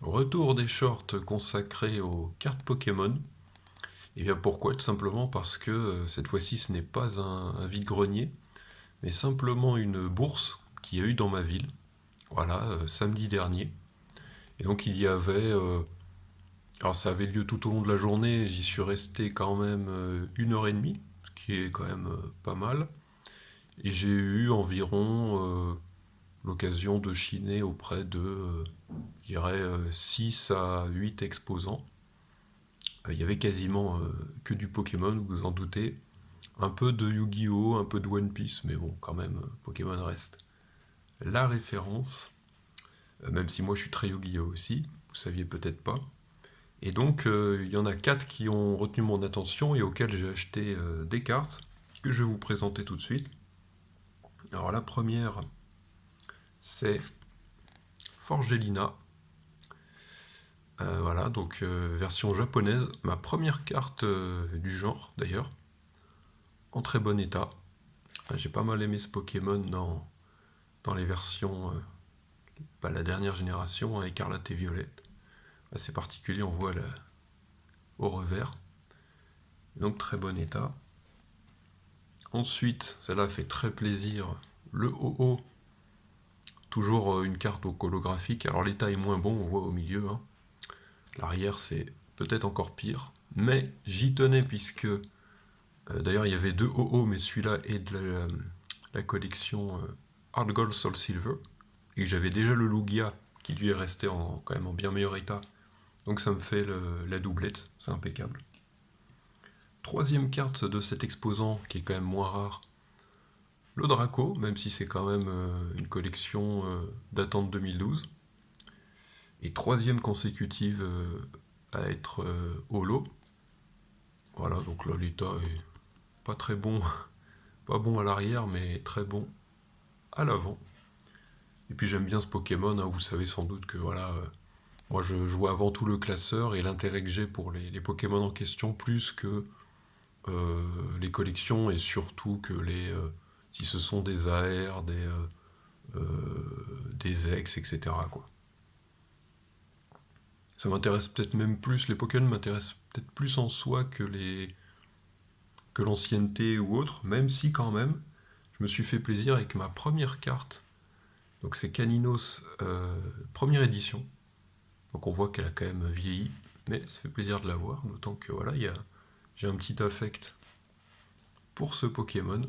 Retour des shorts consacrés aux cartes Pokémon. Et bien pourquoi? Tout simplement parce que cette fois-ci ce n'est pas un vide-grenier, mais simplement une bourse qu'il y a eu dans ma ville, voilà, samedi dernier. Et donc il y avait... alors ça avait lieu tout au long de la journée, j'y suis resté quand même 1 heure et demie, ce qui est quand même pas mal. Et j'ai eu environ l'occasion de chiner auprès de, je dirais, 6 à 8 exposants. Il y avait quasiment que du Pokémon, vous vous en doutez. Un peu de Yu-Gi-Oh, un peu de One Piece, mais bon, quand même, Pokémon reste la référence. Même si moi je suis très Yu-Gi-Oh aussi, vous saviez peut-être pas. Et donc, il y en a 4 qui ont retenu mon attention et auxquels j'ai acheté des cartes que je vais vous présenter tout de suite. Alors la première, c'est Forgelina. Voilà, donc version japonaise. Ma première carte du genre, d'ailleurs, en très bon état. J'ai pas mal aimé ce Pokémon dans les versions, pas la dernière génération, hein, écarlate et violette. C'est particulier, on voit au revers. Donc très bon état. Ensuite, celle-là fait très plaisir. Le OO, toujours une carte au holographique. Alors l'état est moins bon, on voit au milieu, hein. L'arrière, c'est peut-être encore pire. Mais j'y tenais puisque, d'ailleurs, il y avait 2 OO, mais celui-là est de la collection Hard Gold Soul Silver. Et j'avais déjà le Lugia qui lui est resté quand même en bien meilleur état. Donc ça me fait la doublette, c'est impeccable. Troisième carte de cet exposant qui est quand même moins rare, le Draco, même si c'est quand même une collection datant de 2012. Et troisième consécutive à être holo. Voilà, donc là l'état est pas très bon, pas bon à l'arrière, mais très bon à l'avant. Et puis j'aime bien ce Pokémon, hein, vous savez sans doute que voilà, moi je vois avant tout le classeur et l'intérêt que j'ai pour les Pokémon en question, plus que les collections et surtout que si ce sont des AR, des ex, etc. Quoi. Ça m'intéresse peut-être même plus, les Pokémon m'intéressent peut-être plus en soi que l'ancienneté ou autre, même si quand même, je me suis fait plaisir avec ma première carte. Donc c'est Caninos première édition. Donc on voit qu'elle a quand même vieilli, mais ça fait plaisir de la voir, d'autant que voilà, j'ai un petit affect pour ce Pokémon.